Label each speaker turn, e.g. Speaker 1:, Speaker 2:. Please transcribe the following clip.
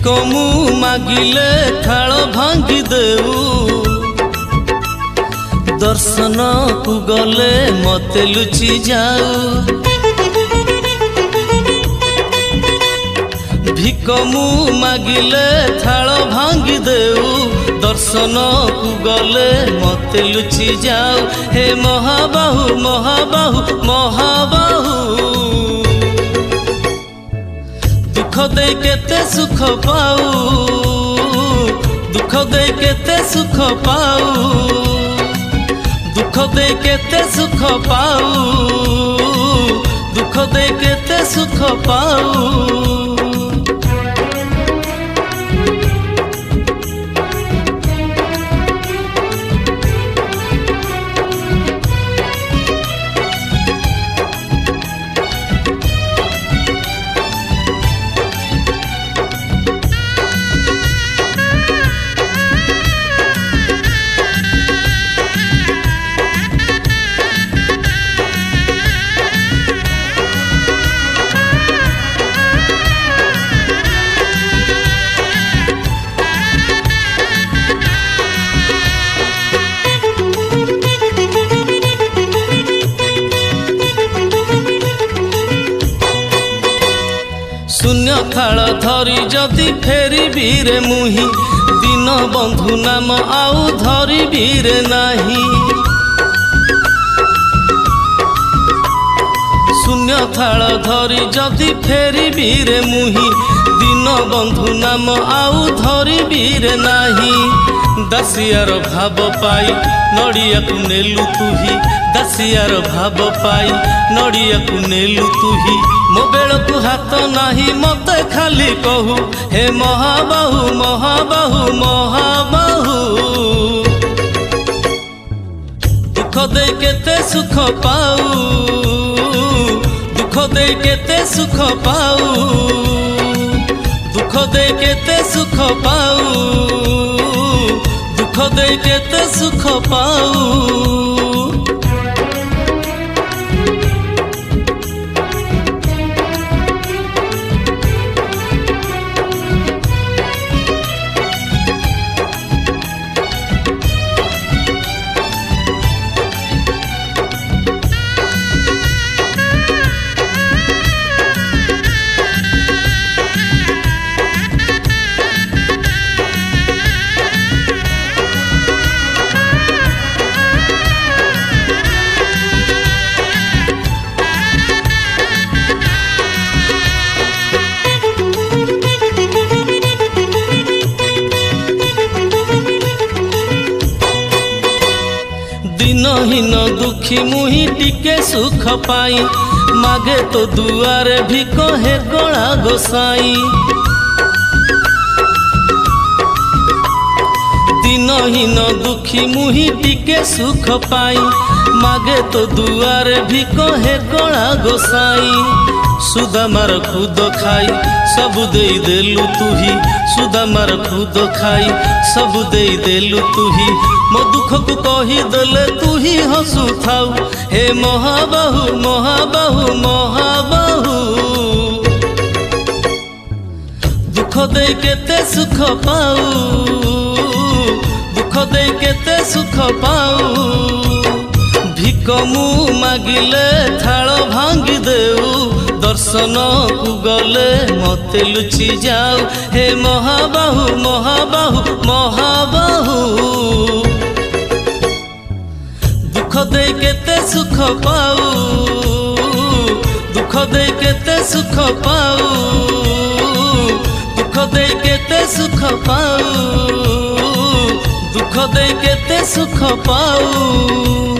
Speaker 1: ଭିକ ମୁଁ ମାଗିଲେ ଥାଳ ଭାଙ୍ଗି ଦେଉ, ଦର୍ଶନକୁ ଗଲେ ମତେ ଲୁଚି ଯାଉ। ଭିକ ମୁଁ ମାଗିଲେ ଥାଳ ଭାଙ୍ଗି ଦେଉ, ଦର୍ଶନକୁ ଗଲେ ମତେ ଲୁଚି ଯାଉ। ହେ ମହାବାହୁ ମହାବାହୁ ମହାବାହୁ, ଦୁଃଖ ଦେଇ କେତେ ସୁଖ ପାଉ, ଦୁଃଖ ଦେଇ କେତେ ସୁଖ ପାଉ, ଦୁଃଖ ଦେଇ କେତେ ସୁଖ ପାଉ, ଦୁଃଖ ଦେଇ କେତେ ସୁଖ ପାଉ। शून्य थाल धरी जदि फेरिबी रे मुही, दिन बंधु नाम आउ धरिबी रे नाही। शून्य थाल धरी जदि फेरिबी रे मुही, दिन बंधु नाम आउ धरिबी रे नाही। दासियार भाव पाई नड़िया को नेलु तुही, दासियार भाव पाई नड़िया को नेलु तुही। मो बेल को हाथ नाही मते खाली कहू, हे महाबाहु महाबाहु महाबाहु, दुख दे केते सुख पाऊ, दुख दे केते सुख पाऊ, दुख दे केते सुख पाऊ, दुख दे केते सुख पाऊ। दिनहीन दुखी मुही टिके सुख पाई, मागे तो दुआरे भिक हे गला गोसाई। दिनहीन दुखी मुही टिके सुख पाई, मागे तो दुआरे भिक हे गला गोसाई। सुदामार खुद खाई सबु देई देलु तुही, सुदामार खुद खाई सबु देई देलु तुही। मो दुख को कही देले तुही हसु थाऊ, हे महाबाहु महाबाहु महाबाहु, दुख दे केते सुख पाऊ, दुख दे केते सुख पाऊ। भिक मु मागिले थाल भांगी देऊ, दर्शन को गले मते लुचि जाऊ। हे महाबाहु महाबाहु महाबाहु, दुख दे केते सुख पाऊ, दुख दे केते सुख पाऊ, दुख दे केते सुख पाऊ, दुख दे केते सुख पाऊ।